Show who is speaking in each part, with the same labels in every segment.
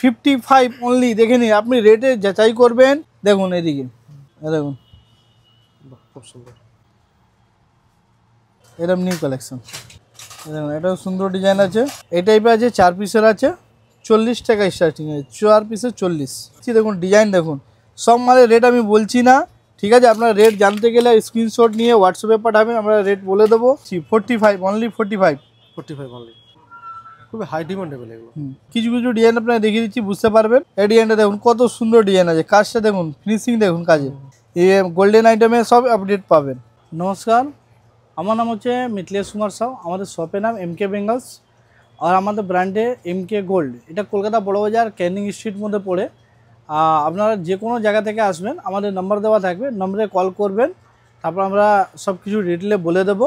Speaker 1: 55 only. দেখে নিন, আপনি রেটে যাচাই করবেন। দেখুন এদিকে, দেখুন
Speaker 2: খুব সুন্দর।
Speaker 1: এরকম নিউ কালেকশন। দেখুন এটাও সুন্দর ডিজাইন আছে। এই টাইপের আছে, 4 পিসের আছে, 40 টাকা স্টার্টিং আছে, 4 পিসে 40। দেখুন ডিজাইন দেখুন, সব মালের রেট আমি বলছি না, ঠিক আছে? আপনার রেট জানতে গেলে স্ক্রিনশট নিয়ে হোয়াটসঅ্যাপে পাঠাবেন, আমরা রেট বলে দেবো। 45 অনলি, 45
Speaker 2: অনলি। খুবই হাই ডিমান্ডেবল এগুলো।
Speaker 1: কিছু কিছু ডিজাইন আপনাকে দেখিয়ে দিচ্ছি, বুঝতে পারবেন। এই ডিজাইনটা দেখুন কত সুন্দর ডিজাইন আছে, কাজটা দেখুন, ফিনিশিং দেখুন কাজে। এই গোল্ডেন আইটেমে সব আপডেট পাবেন। নমস্কার, আমার নাম হচ্ছে মিথিলেশ কুমার সাউ। আমাদের শপের নাম এমকে বেঙ্গলস, আর আমাদের ব্র্যান্ডে এমকে গোল্ড। এটা কলকাতা বড়বাজার ক্যানিং স্ট্রিট মধ্যে পড়ে। আপনারা যে কোনো জায়গা থেকে আসবেন, আমাদের নাম্বার দেওয়া থাকবে, নম্বরে কল করবেন, তারপর আমরা সব কিছু ডিটেলে বলে দেবো।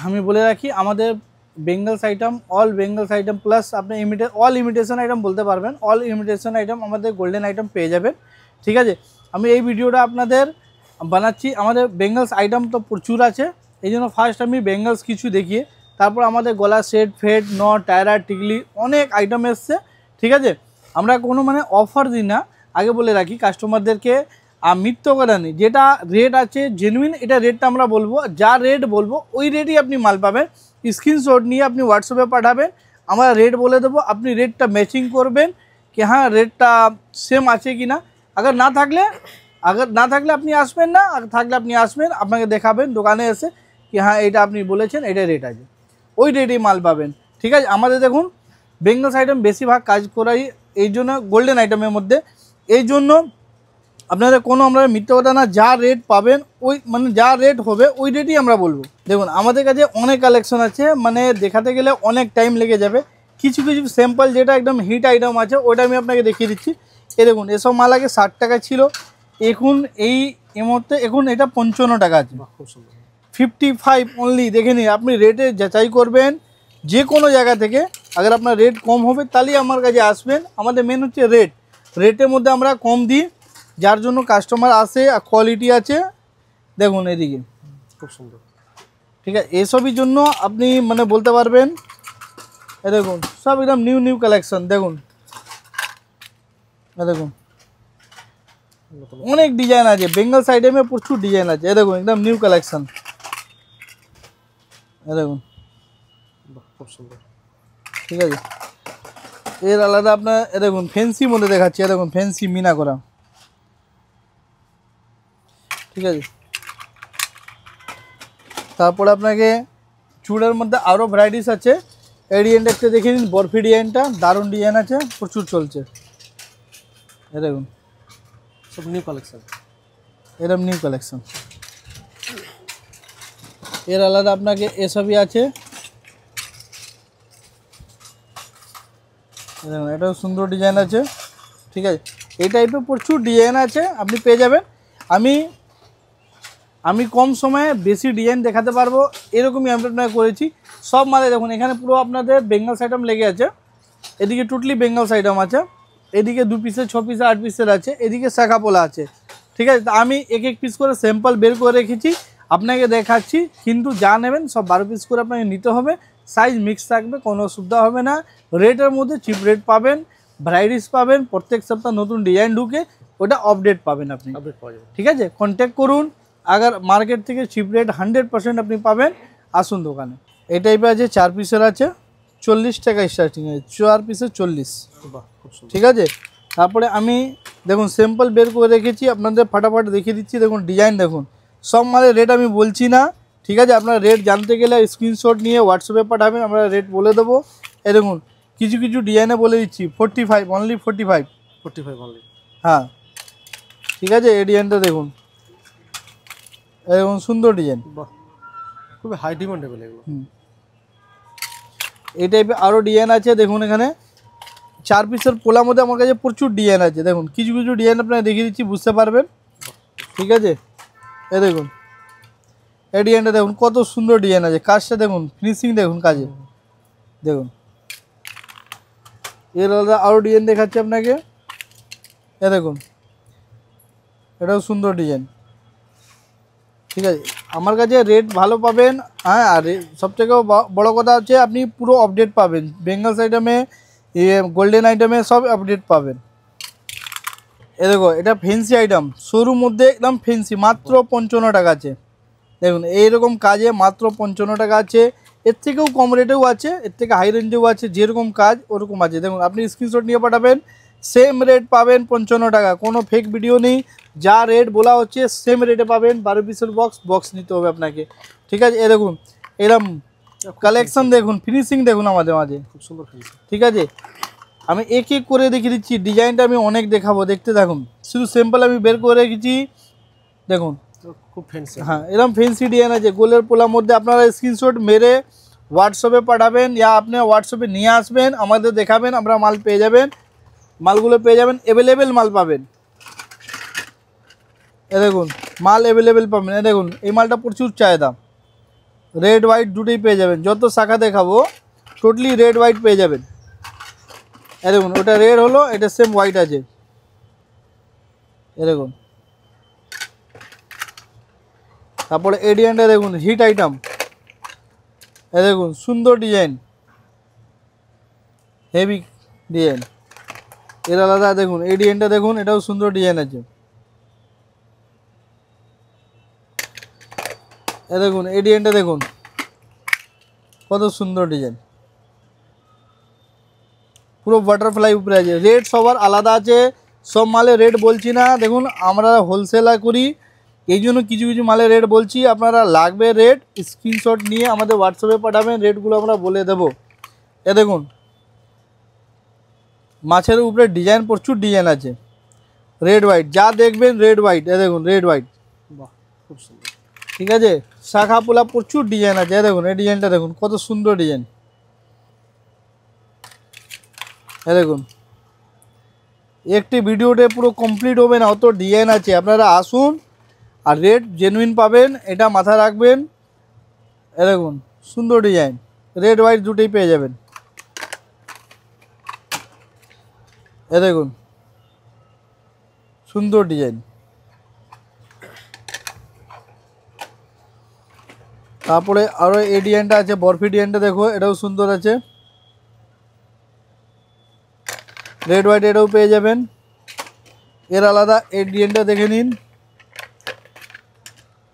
Speaker 1: আমি বলে রাখি, আমাদের Bengal's item, all Bengal's item plus আপনি অল ইমিটেশন আইটেম বলতে পারবেন। অল ইমিটেশন আইটেম আমাদের গোল্ডেন আইটেম পেয়ে যাবেন, ঠিক আছে? আমি এই ভিডিওটা আপনাদের বানাচ্ছি, আমাদের বেঙ্গলস আইটেম তো প্রচুর আছে, এই জন্য ফার্স্ট আমি বেঙ্গলস কিছু দেখিয়ে, তারপর আমাদের গলা সেট, ফেড, নট, টায়রা, টিকলি অনেক আইটেম এসছে, ঠিক আছে? আমরা কোনো অফার দিই না, আগে বলে রাখি কাস্টমারদেরকে। মিথ্যা কথা নেই, যেটা রেট আছে জেনুইন, এটা রেটটা আমরা বলবো, যা রেট বলবো ওই রেটই আপনি মাল পাবেন। স্ক্রিনশট নিয়ে আপনি হোয়াটসঅ্যাপে পাঠাবেন, আমরা রেট বলে দেবো, আপনি রেটটা ম্যাচিং করবেন কি হ্যাঁ রেটটা সেম আছে কি না। আগে না থাকলে আপনি আসবেন না, আর থাকলে আপনি আসবেন, আপনাকে দেখাবেন দোকানে এসে কি হ্যাঁ এটা আপনি বলেছেন, এটা রেট আছে, ওই রেটেই মাল পাবেন, ঠিক আছে? আমাদের দেখুন বেঙ্গলস আইটেম বেশিরভাগ কাজ করাই এই জন্য গোল্ডেন আইটেমের মধ্যে, এই জন্য আপনাদের কোনো আমরা মিথ্যা কথা না, যা রেট পাবেন ওই যা রেট হবে ওই রেটই আমরা বলবো। দেখুন আমাদের কাছে অনেক কালেকশন আছে, দেখাতে গেলে অনেক টাইম লেগে যাবে। কিছু কিছু স্যাম্পল যেটা একদম হিট আইটেম আছে ওইটা আমি আপনাকে দেখিয়ে দিচ্ছি। এই দেখুন, এসব মাল আগে 60 টাকা ছিল, এখন এই মুহূর্তে এখন এটা 55 টাকা আছে। 55 অনলি। দেখে নিন, আপনি রেটে যাচাই করবেন যে কোনো জায়গা থেকে। আগে আপনার রেট কম হবে তাহলেই আমার কাছে আসবেন। আমাদের মেন হচ্ছে রেটের মধ্যে আমরা কম দিই, যার জন্য কাস্টমার আসে, আর কোয়ালিটি আছে। দেখুন এদিকে
Speaker 2: খুব সুন্দর,
Speaker 1: ঠিক আছে? এসবই জন্য আপনি বলতে পারবেন। এ দেখুন সব একদম নিউ কালেকশন। দেখুন দেখুন অনেক ডিজাইন আছে, বেঙ্গল আইটেমে প্রচুর ডিজাইন আছে। এ দেখুন একদম নিউ কালেকশন। এ দেখুন
Speaker 2: খুব সুন্দর,
Speaker 1: ঠিক আছে? এর আলাদা আপনার এ দেখুন ফ্যান্সি মধ্যে দেখাচ্ছি। এ দেখুন ফ্যান্সি মিনা করা, ঠিক আছে? তারপরে আপনাকে চুড়ের মধ্যে আরও ভ্যারাইটিস আছে। এই ডিজাইনটা একটু দেখে নিন, বরফি ডিজাইনটা দারুণ ডিজাইন আছে, প্রচুর চলছে। এ দেখুন
Speaker 2: সব নিউ কালেকশন,
Speaker 1: এরকম নিউ কালেকশন। এর আলাদা আপনাকে এসবই আছে। দেখুন এটাও সুন্দর ডিজাইন আছে, ঠিক আছে? এই টাইপের প্রচুর ডিজাইন আছে, আপনি পেয়ে যাবেন। আমি কম সময়ে বেশি ডিজাইন দেখাতে পারবো, এরকমই আমি আপনাকে করেছি। সব মালে দেখুন, এখানে পুরো আপনাদের বেঙ্গলস আইটেম লেগে আছে। এদিকে টোটালি বেঙ্গলস আইটেম আছে, এদিকে 2 পিসের, 6 পিসের, 8 পিসের আছে, এদিকে শাখা পোলা আছে, ঠিক আছে? তা আমি এক এক পিস করে স্যাম্পল বের করে রেখেছি, আপনাকে দেখাচ্ছি। কিন্তু যা নেবেন সব 12 পিস করে আপনাকে নিতে হবে। সাইজ মিক্স থাকবে, কোনো অসুবিধা হবে না। রেটের মধ্যে চিপ রেট পাবেন, ভ্যারাইটিস পাবেন, প্রত্যেক সপ্তাহ নতুন ডিজাইন ঢুকে ওটা আপডেট পাবেন আপনি,
Speaker 2: আপডেট পাওয়া যাবে,
Speaker 1: ঠিক আছে? কন্ট্যাক্ট করুন। আগার মার্কেট থেকে চিপ রেট 100% আপনি পাবেন, আসুন দোকানে। এই টাইপের আছে, 4 পিসের আছে, 40 টাকা স্টার্টিং আছে, 4 পিসে 40, ঠিক আছে? তারপরে আমি দেখুন স্যাম্পল বের করে রেখেছি, আপনাদের ফাটাফাট দেখিয়ে দিচ্ছি। দেখুন ডিজাইন দেখুন, সব মালের রেট আমি বলছি না, ঠিক আছে? আপনার রেট জানতে গেলে স্ক্রিনশট নিয়ে হোয়াটসঅ্যাপে পাঠাবেন, আমরা রেট বলে দেবো। এই দেখুন কিছু কিছু ডিজাইনে বলে দিচ্ছি 45 অনলি, 45
Speaker 2: অনলি।
Speaker 1: হ্যাঁ, ঠিক আছে? এই ডিজাইনটা দেখুন, এরকম সুন্দর ডিজাইন,
Speaker 2: বাহ, খুবই হাই ডিমান্ডেবল এগুলো।
Speaker 1: এই টাইপের আরও ডিজাইন আছে। দেখুন এখানে 4 পিসের পোলার মধ্যে আমার কাছে প্রচুর ডিজাইন আছে। দেখুন কিছু কিছু ডিজাইন আপনাকে দেখিয়ে দিচ্ছি, বুঝতে পারবেন, ঠিক আছে? এ দেখুন এই ডিজাইনটা দেখুন কত সুন্দর ডিজাইন আছে, কাজটা দেখুন, ফিনিশিং দেখুন কাজে। দেখুন এর আলাদা আরও ডিজাইন দেখাচ্ছি আপনাকে। এ দেখুন এটাও সুন্দর ডিজাইন, ঠিক আছে? আমার কাছে রেট ভালো পাবেন, হ্যাঁ। আর সবথেকে বড় কথা হচ্ছে আপনি পুরো আপডেট পাবেন। বেঙ্গলস আইটেমে গোল্ডেন আইটেমে সব আপডেট পাবেন। এ দেখো এটা ফেন্সি আইটেম, শোরুম মধ্যে একদম ফেন্সি, মাত্র 55 টাকা আছে। দেখুন এইরকম কাজে মাত্র 55 টাকা আছে। এর থেকেও কম রেটেও আছে, এর থেকে হাই রেঞ্জেও আছে, যেরকম কাজ ওরকম আছে। দেখুন আপনি স্ক্রিনশট নিয়ে পাঠাবেন, সেম রেট পাবেন 55 টাকা, কোনো ফেক ভিডিও নেই। যা রেট বলা হচ্ছে সেম রেটে পাবেন। 12 পিসের বক্স নিতে হবে আপনাকে, ঠিক আছে। এ দেখুন এরকম কালেকশন দেখুন, ফিনিশিং দেখুন আমাদের মাঝে,
Speaker 2: খুব সুন্দর ফিনিশিং।
Speaker 1: ঠিক আছে। আমি এক এক করে দেখিয়ে দিচ্ছি, ডিজাইনটা আমি অনেক দেখাবো, দেখতে থাকুন। শুধু সিম্পল আমি বের করে রেখেছি, দেখুন
Speaker 2: খুব ফ্যান্সি।
Speaker 1: হ্যাঁ এরকম ফেন্সি ডিজাইন আছে গোলের পোলার মধ্যে। আপনারা স্ক্রিনশট মেরে হোয়াটসঅ্যাপে পাঠাবেন, ইয়া আপনি হোয়াটসঅ্যাপে নিয়ে আসবেন, আমাদের দেখাবেন, আমরা মাল পেয়ে যাবেন, মালগুলো পেয়ে যাবেন, অ্যাভেলেবেল মাল পাবেন। এ দেখুন মাল অ্যাভেলেবেল পাবেন। এ দেখুন এই মালটা প্রচুর চাহিদা, রেড হোয়াইট দুটোই পেয়ে যাবেন। যত শাখা দেখাবো টোটালি রেড হোয়াইট পেয়ে যাবেন। এ দেখুন ওটা রেড হলো, এটা সেম হোয়াইট আছে। এ দেখুন তারপরে এই ডিজাইনটা দেখুন, হিট আইটেম। এ দেখুন সুন্দর ডিজাইন, হেভি ডিজাইন, এর আলাদা। দেখুন এই ডিজাইনটা দেখুন, এটাও সুন্দর ডিজাইন আছে। এ দেখুন এই ডিজাইনটা দেখুন, কত সুন্দর ডিজাইন, পুরো বাটারফ্লাই উপরে আছে। রেট সবার আলাদা আছে, সব মালের রেট বলছি না। দেখুন আমরা হোলসেলার করি, এই জন্য কিছু কিছু মালের রেট বলছি। আপনারা লাগবে রেট স্ক্রিনশট নিয়ে আমাদের হোয়াটসঅ্যাপে পাঠাবেন, রেটগুলো আমরা বলে দেবো। এ দেখুন মাছের উপরে ডিজাইন, প্রচুর ডিজাইন আছে, রেড হোয়াইট যা দেখবেন রেড হোয়াইট। এ দেখুন রেড হোয়াইট,
Speaker 2: বাহ খুব সুন্দর,
Speaker 1: ঠিক আছে। শাখা পোলা প্রচুর ডিজাইন আছে। এ দেখুন এই ডিজাইনটা দেখুন, কত সুন্দর ডিজাইন। এ দেখুন একটি ভিডিওতে পুরো কমপ্লিট হবে না, অত ডিজাইন আছে। আপনারা আসুন আর রেট জেনুইন পাবেন, এটা মাথায় রাখবেন। এ দেখুন সুন্দর ডিজাইন, রেড হোয়াইট দুটোই পেয়ে যাবেন। এ দেখুন সুন্দর ডিজাইন। তারপরে আরও এই ডিজাইনটা আছে, বরফি ডিজাইনটা দেখো, এটাও সুন্দর আছে, রেড হোয়াইট, এটাও পেয়ে যাবেন। এর আলাদা এই ডিজাইনটা দেখে নিন,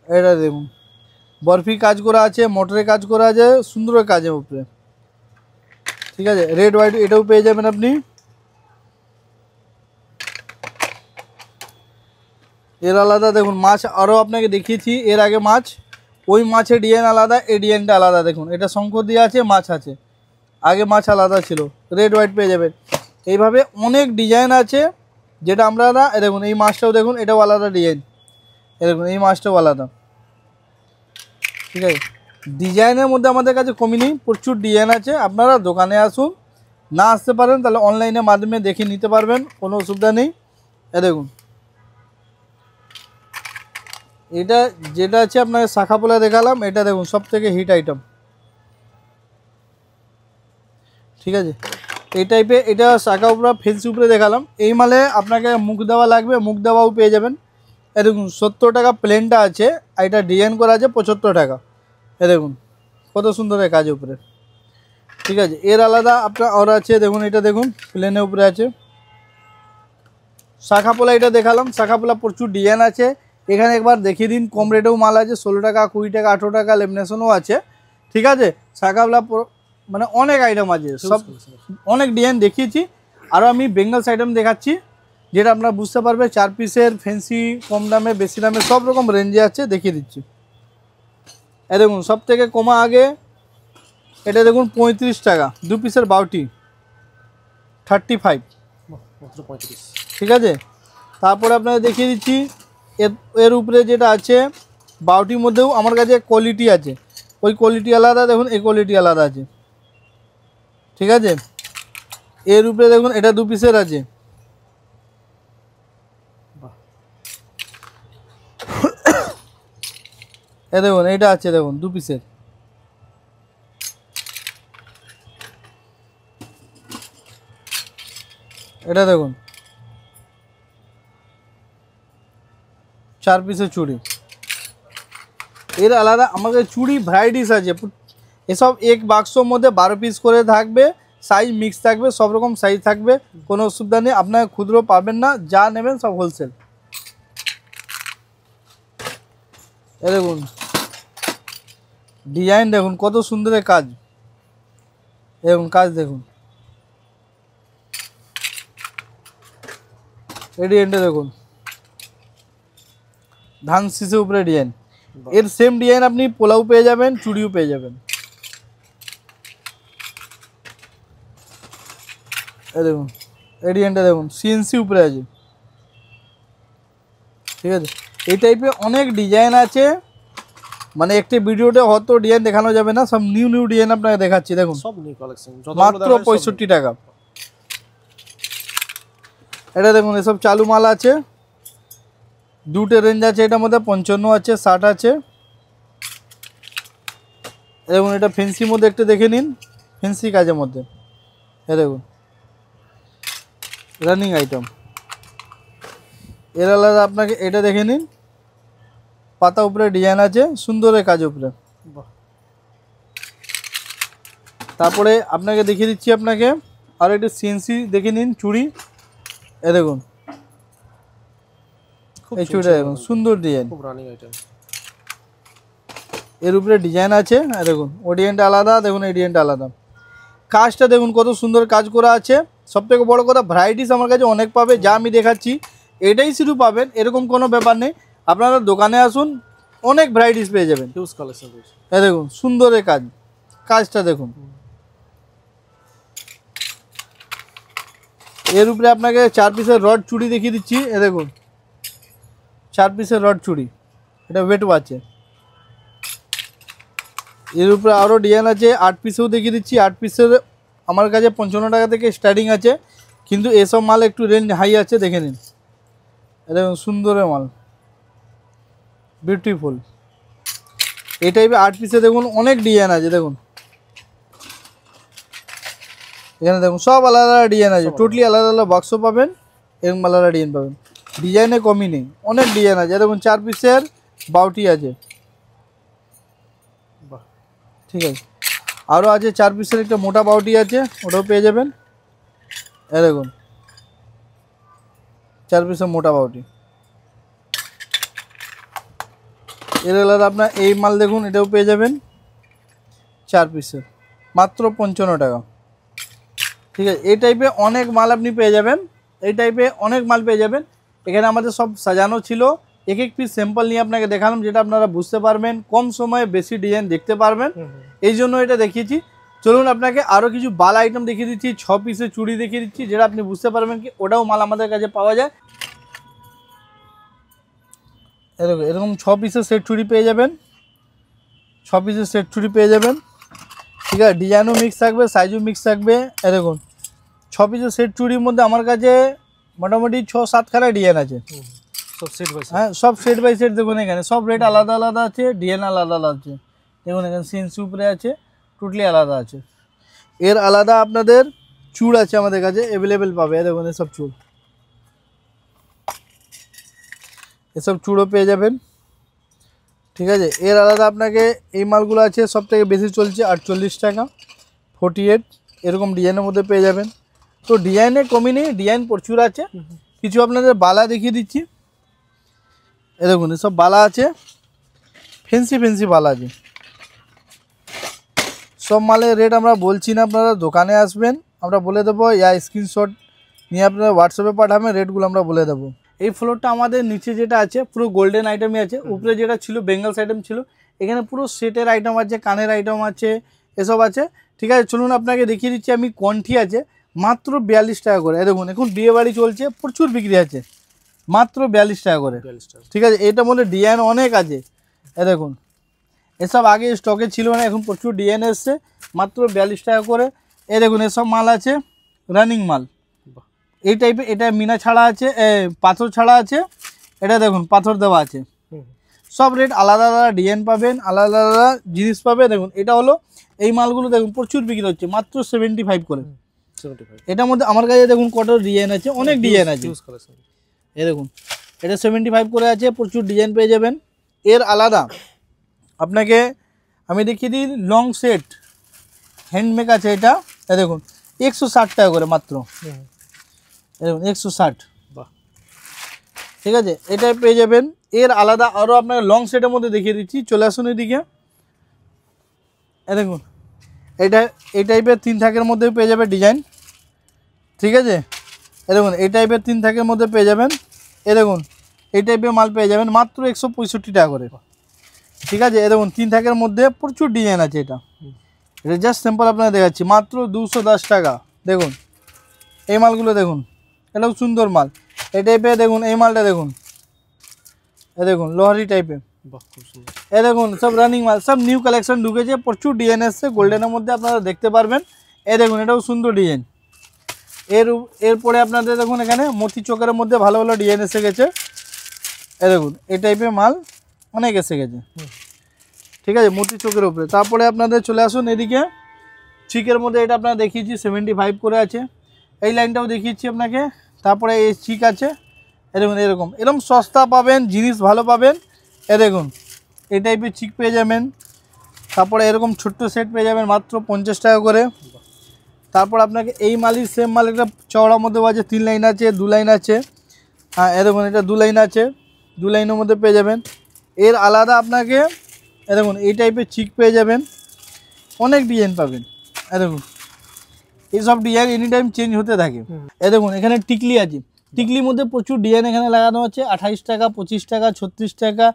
Speaker 1: এটা দেখুন বরফি কাজ করা আছে, মোটরে কাজ করা আছে, সুন্দর কাজের উপরে, ঠিক আছে। রেড হোয়াইট এটাও পেয়ে যাবেন আপনি। এর আলাদা দেখুন মাছ, আরও আপনাকে দেখিয়েছি এর আগে মাছ, ওই মাছের ডিজাইন আলাদা, এই ডিজাইনটা আলাদা। দেখুন এটা শঙ্কর দিয়ে আছে, মাছ আছে, আগে মাছ আলাদা ছিল, রেড হোয়াইট পেয়ে যাবেন। এইভাবে অনেক ডিজাইন আছে যেটা আপনারা, দেখুন এই মাছটাও দেখুন, এটাও আলাদা ডিজাইন। দেখুন এই মাছটাও আলাদা, ঠিক আছে। ডিজাইনের মধ্যে আমাদের কাছে কমই নেই, প্রচুর ডিজাইন আছে। আপনারা দোকানে আসুন, না আসতে পারেন তাহলে অনলাইনের মাধ্যমে দেখে নিতে পারবেন, কোনো অসুবিধা নেই। এ দেখুন এটা যেটা আছে আপনাকে শাখা পোলা দেখালাম, এটা দেখুন সব থেকে হিট আইটেম, ঠিক আছে। এই টাইপে এটা শাখা উপরা ফেন্সি উপরে দেখালাম। এই মালে আপনাকে মুখ দেওয়া লাগবে, মুখ দেওয়াও পেয়ে যাবেন। এ দেখুন 70 টাকা প্লেনটা আছে, আর এটা ডিজাইন করা আছে 75 টাকা। এ দেখুন কত সুন্দর এই কাজ উপরে, ঠিক আছে। এর আলাদা আপনার আর আছে, দেখুন এটা দেখুন প্লেনের উপরে আছে। শাখা পোলা এটা দেখালাম, শাখা পোলা প্রচুর ডিজাইন আছে। এখানে একবার দেখিয়ে দিন, কম রেটেও মাল আছে, 16 টাকা, 20 টাকা, 18 টাকা, লেমিনেশনও আছে, ঠিক আছে। শাখা পোলা মানে অনেক আইটেম আছে, সব অনেক ডিজাইন দেখিয়েছি। আরও আমি বেঙ্গলস আইটেম দেখাচ্ছি, যেটা আপনারা বুঝতে পারবে। 4 পিসের ফেন্সি, কম দামে, বেশি দামে, সব রকম রেঞ্জে আছে, দেখিয়ে দিচ্ছি। এ দেখুন সব থেকে কমা আগে এটা দেখুন 35 টাকা, 2 পিসের বাউটি 35,
Speaker 2: মাত্র 35,
Speaker 1: ঠিক আছে। তারপরে আপনাকে দেখিয়ে দিচ্ছি এর উপরে যেটা আছে বাউটির মধ্যেও আমার কাছে কোয়ালিটি আছে, ওই কোয়ালিটি আলাদা, দেখুন এই কোয়ালিটি আলাদা আছে, ঠিক আছে। এর উপরে দেখুন এটা 2 পিসের আছে,
Speaker 2: বাহ
Speaker 1: এ দেখুন এটা আছে, দেখুন 2 পিসের। এটা দেখুন 4 পিসের চুড়ি। এর আলাদা আমাদের চুড়ি ভ্যারাইটিস আছে, এসব এক বাক্সর মধ্যে 12 পিস করে থাকবে, সাইজ মিক্স থাকবে, সব রকম সাইজ থাকবে, কোনো অসুবিধা নেই। আপনারা খুচরো পাবেন না, যা নেবেন সব হোলসেল। এ দেখুন ডিজাইন দেখুন কত সুন্দর কাজ, দেখুন কাজ দেখুন, এই ডিজাইনটা দেখুন, ধান শীষের উপরে ডিজাইন। এর সেম ডিজাইন আপনি পোলাও পেয়ে যাবেন, চুড়িও পেয়ে যাবেন। এই দেখুন এই ডিজাইনটা দেখুন, সিএনসি উপরে আছে, ঠিক আছে। এই টাইপের অনেক ডিজাইন আছে, মানে একটি ভিডিওতে হয়তো ডিজাইন দেখানো যাবে না, সব নিউ নিউ ডিজাইন আপনাকে দেখাচ্ছি। দেখুন
Speaker 2: সব নিউ কালেকশন,
Speaker 1: মাত্র 65 টাকা। এটা দেখুন এসব চালু মাল আছে, দুটো রেঞ্জ আছে, এটার মধ্যে 55 আছে, 60 আছে। দেখুন এটা ফেন্সির মধ্যে একটু দেখে নিন, ফেন্সি কাজের মধ্যে। এ দেখুন রানিং আইটেম, এর আলাদা আপনাকে এটা দেখে নিন, পাতা উপরে ডিজাইন আছে, সুন্দরের কাজ উপরে। তারপরে আপনাকে দেখিয়ে দিচ্ছি, আপনাকে আর একটা সিএনসি দেখে নিন চুড়ি। এ দেখুন এই চুড়িটা দেখুন, সুন্দর ডিজাইন,
Speaker 2: খুব রানিং আইটেম।
Speaker 1: এর উপরে ডিজাইন আছে, দেখুন ও ডিজাইনটা আলাদা, দেখুন এই ডিজাইনটা আলাদা। কাজটা দেখুন কত সুন্দর কাজ করা আছে। সবথেকে বড় কথা ভ্যারাইটিস আমার কাছে অনেক পাবে, যা আমি দেখাচ্ছি এটাই শুধু পাবেন এরকম কোনো ব্যাপার নেই। আপনারা দোকানে আসুন, অনেক ভ্যারাইটিস পেয়ে যাবেন।
Speaker 2: হিউজ কালেকশন রয়েছে।
Speaker 1: এ দেখুন সুন্দরের কাজ, কাজটা দেখুন। এর উপরে আপনাকে 4 পিসের রড চুড়ি দেখিয়ে দিচ্ছি। এ দেখুন 4 পিসের রড চুড়ি, এটা ওয়েটও আছে। এর উপরে আরও ডিজাইন আছে, 8 পিসেও দেখিয়ে দিচ্ছি। 8 পিসের আমার কাছে 55 টাকা থেকে স্টার্টিং আছে, কিন্তু এসব মাল একটু রেঞ্জ হাই আছে, দেখে নিন। এ দেখুন সুন্দরের মাল, বিউটিফুল। এই টাইপের 8 পিসে দেখুন অনেক ডিজাইন আছে। দেখুন এখানে দেখুন সব আলাদা আলাদা ডিজাইন আছে, টোটালি আলাদা আলাদা বাক্স পাবেন, এরকম আলাদা ডিজাইন পাবেন। ডিজাইনে কমই নেই, অনেক ডিজাইন আছে। দেখুন 4 পিসের বাউটি আছে,
Speaker 2: বাহ,
Speaker 1: ঠিক আছে। আরও আছে 4 পিসের একটা মোটা বাউটি আছে, ওটাও পেয়ে যাবেন। এ দেখুন 4 পিসের মোটা বাউটি। এর আলাদা আপনার এই মাল দেখুন, এটাও পেয়ে যাবেন 4 পিসের, মাত্র 55 টাকা, ঠিক আছে। এই টাইপে অনেক মাল আপনি পেয়ে যাবেন, এই টাইপে অনেক মাল পেয়ে যাবেন। এখানে আমাদের সব সাজানো ছিল, এক এক পিস স্যাম্পল নিয়ে আপনাকে দেখালাম, যেটা আপনারা বুঝতে পারবেন, কম সময়ে বেশি ডিজাইন দেখতে পারবেন, এই জন্য এটা দেখিয়েছি। চলুন আপনাকে আরও কিছু বাল আইটেম দেখিয়ে দিচ্ছি, 6 পিসের চুড়ি দেখিয়ে দিচ্ছি, যেটা আপনি বুঝতে পারবেন কি ওটাও মাল আমাদের কাছে পাওয়া যায়। এরকম 6 পিসের সেট চুড়ি পেয়ে যাবেন, 6 পিসের সেট চুড়ি পেয়ে যাবেন, ঠিক আছে। ডিজাইনও মিক্স থাকবে, সাইজও মিক্স থাকবে। দেখুন 6 পিসের সেট চুড়ির মধ্যে আমার কাছে মোটামুটি 6-7 খানা ডিজাইন আছে,
Speaker 2: সব সেট বাই সেট।
Speaker 1: হ্যাঁ সব সেট বাই সেট। দেখুন এখানে সব রেট আলাদা আলাদা আছে, ডিজাইন আলাদা আলাদা আছে। দেখুন এখানে সিএনসি উপরে আছে, টোটালি আলাদা আছে। এর আলাদা আপনাদের চুড় আছে আমাদের কাছে অ্যাভেলেবেল পাবে। দেখুন এসব চুড়, এসব চুড়ও পেয়ে যাবেন, ঠিক আছে। এর আলাদা আপনাকে এই মালগুলো আছে, সব থেকে বেশি চলছে 48 টাকা, 48 এরকম ডিজাইনের মধ্যে পেয়ে যাবেন। তো ডিজাইনে কমই নেই, ডিজাইন প্রচুর আছে। কিছু আপনাদের বালা দেখিয়ে দিচ্ছি। এ দেখুন এসব বালা আছে, ফেন্সি ফেন্সি বালা আছে। সব মালের রেট আমরা বলছি না, আপনারা দোকানে আসবেন, আমরা বলে দেবো, ইয়া স্ক্রিনশট নিয়ে আপনারা হোয়াটসঅ্যাপে পাঠাবেন, রেটগুলো আমরা বলে দেবো। এই ফ্লোরটা আমাদের নিচে যেটা আছে পুরো গোল্ডেন আইটেমই আছে, উপরে যেটা ছিল বেঙ্গলস আইটেম ছিল, এখানে পুরো সেটের আইটেম আছে, কানের আইটেম আছে, এসব আছে, ঠিক আছে। চলুন আপনাকে দেখিয়ে দিচ্ছি আমি। কণ্ঠি আছে মাত্র 42 টাকা করে। দেখুন এখন বিয়ে বাড়ি চলছে, প্রচুর বিক্রি আছে, মাত্র 42 টাকা করে,
Speaker 2: 42 টাকা।
Speaker 1: ঠিক আছে। এটার মধ্যে ডিজাইন অনেক আছে। দেখুন এসব আগে স্টকে ছিল না, এখন প্রচুর ডিজাইন এসছে, মাত্র 42 টাকা করে। দেখুন এসব মাল আছে রানিং মাল, এই টাইপের। এটা মিনা ছাড়া আছে, পাথর ছাড়া আছে, এটা দেখুন পাথর দেওয়া আছে। সব রেট আলাদা আলাদা ডিজাইন পাবেন, আলাদা আলাদা জিনিস পাবে। দেখুন এটা হলো এই মালগুলো, দেখুন প্রচুর বিক্রি হচ্ছে, মাত্র 75 করে।
Speaker 2: 75।
Speaker 1: এটার মধ্যে আমার কাছে দেখুন কত ডিজাইন আছে, অনেক ডিজাইন আছে।
Speaker 2: Huge collection.
Speaker 1: এই দেখুন এটা 75 করে আছে, প্রচুর ডিজাইন পেয়ে যাবেন। এর আলাদা আপনাকে আমি দেখিয়ে দিই লং সেট হ্যান্ডমেক আছে এটা। দেখুন 160 টাকা করে মাত্র, এরকম 160।
Speaker 2: বাহ,
Speaker 1: ঠিক আছে, এটাই পেয়ে যাবেন। এর আলাদা আরও আপনাকে লং সেটের মধ্যে দেখিয়ে দিচ্ছি, চলে আসুন এদিকে। দেখুন এটা এই টাইপের 3 থাকের মধ্যে পেয়ে যাবে ডিজাইন। ঠিক আছে, দেখুন এই টাইপের 3 থাকের মধ্যে পেয়ে যাবেন। দেখুন এই টাইপের মাল পেয়ে যাবেন মাত্র 165 টাকা করে। ঠিক আছে, দেখুন 3 থাকের মধ্যে প্রচুর ডিজাইন আছে। এটা জাস্ট সিম্পল আপনাকে দেখাচ্ছি, মাত্র 210 টাকা। দেখুন এই মালগুলো দেখুন, এটাও সুন্দর মাল। এই টাইপের দেখুন, এই মালটা দেখুন, দেখুন লোহারি টাইপের।
Speaker 2: বাহ, খুব সুন্দর।
Speaker 1: দেখুন সব রানিং মাল, সব নিউ কালেকশন ঢুকেছে, প্রচুর ডিজাইন এসছে গোল্ডেনের মধ্যে, আপনারা দেখতে পারবেন। দেখুন এটাও সুন্দর ডিজাইন। এরপরে আপনাদের দেখুন এখানে মতি চোখের মধ্যে ভালো ভালো ডিজাইন এসে গেছে। দেখুন এই টাইপের মাল অনেক এসে গেছে। ঠিক আছে, মতি চোখের উপরে। তারপরে আপনাদের চলে আসুন এদিকে, চিকের মধ্যে এটা আপনারা দেখিয়েছি 75 করে আছে। এই লাইনটাও দেখিয়েছি আপনাকে। তারপরে এই চিক আছে, দেখুন এরকম সস্তা পাবেন, জিনিস ভালো পাবেন। দেখুন এই টাইপের চিক পেয়ে যাবেন। তারপরে এরকম ছোট্ট সেট পেয়ে যাবেন মাত্র 50 টাকা করে। তারপর আপনাকে এই মালই সেম মাল একটা চওড়ার মধ্যে আছে, 3 লাইন আছে, 2 লাইন আছে। হ্যাঁ দেখুন এটা 2 লাইন আছে, 2 লাইনের মধ্যে পেয়ে যাবেন। এর আলাদা আপনাকে দেখুন এই টাইপের চিক পেয়ে যাবেন, অনেক ডিজাইন পাবেন। দেখুন এইসব ডিজাইন এনি টাইম চেঞ্জ হতে থাকে। দেখুন এখানে টিকলি আছে, টিকলির মধ্যে প্রচুর ডিজাইন এখানে লাগানো আছে। 28 টাকা, 25 টাকা, 36 টাকা,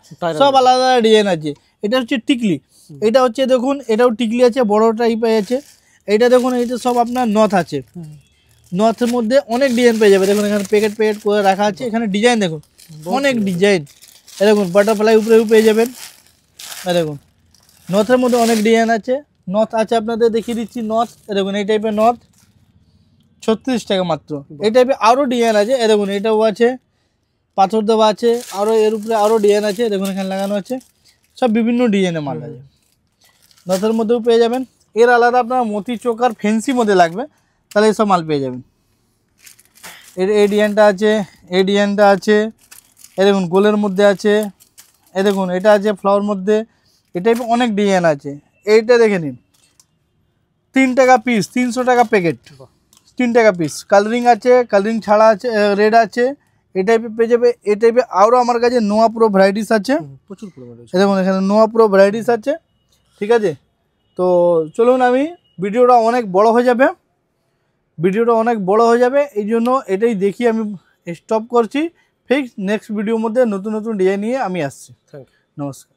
Speaker 1: সব আলাদা আলাদা ডিজাইন আছে। এটা হচ্ছে টিকলি। এটা হচ্ছে দেখুন, এটাও টিকলি আছে, বড় টাইপের আছে। এইটা দেখুন, এইটা সব আপনার নথ আছে। নথের মধ্যে অনেক ডিজাইন পেয়ে যাবে। দেখুন এখানে প্যাকেট করে রাখা আছে। এখানে ডিজাইন দেখুন, অনেক ডিজাইন। দেখুন বাটারফ্লাই উপরেও পেয়ে যাবেন। দেখুন নথের মধ্যে অনেক ডিজাইন আছে। নথ আছে আপনাদের দেখিয়ে দিচ্ছি। নথ দেখুন এই টাইপের নথ 36 টাকা মাত্র। এই টাইপের আরও ডিজাইন আছে। দেখুন এটাও আছে, পাথর দেওয়া আছে, আরও এর উপরে আরও ডিজাইন আছে। দেখুন এখানে লাগানো আছে, সব বিভিন্ন ডিজাইনের মাল আছে। নথের মধ্যেও পেয়ে যাবেন। এর আলাদা আপনার মতি চোখ আর ফেন্সি মধ্যে লাগবে, তাহলে এইসব মাল পেয়ে যাবেন। এই ডিজাইনটা আছে, এই ডিজাইনটা আছে। দেখুন গোলের মধ্যে আছে। দেখুন এটা আছে ফ্লাওয়ার মধ্যে। এই টাইপের অনেক ডিজাইন আছে। এইটা দেখে নিন, 3 টাকা পিস, 300 টাকা প্যাকেট, 3 টাকা পিস। কালারিং আছে, কালারিং ছাড়া আছে, রেড আছে। এই টাইপের পেয়ে যাবে। এই টাইপের আরও আমার কাছে নোয়া প্রো ভ্যারাইটিস আছে,
Speaker 2: প্রচুর পরিমাণে।
Speaker 1: দেখুন এখানে নোয়া প্রো ভ্যারাইটিস আছে। ঠিক আছে, তো চলুন, আমি ভিডিওটা অনেক বড় হয়ে যাবে, এই জন্য এটাই দেখি আমি স্টপ করছি। ফিক্স নেক্সট ভিডিওর মধ্যে নতুন নতুন ডিজাইন নিয়ে আমি আসছি।
Speaker 2: Thank you.
Speaker 1: নমস্কার।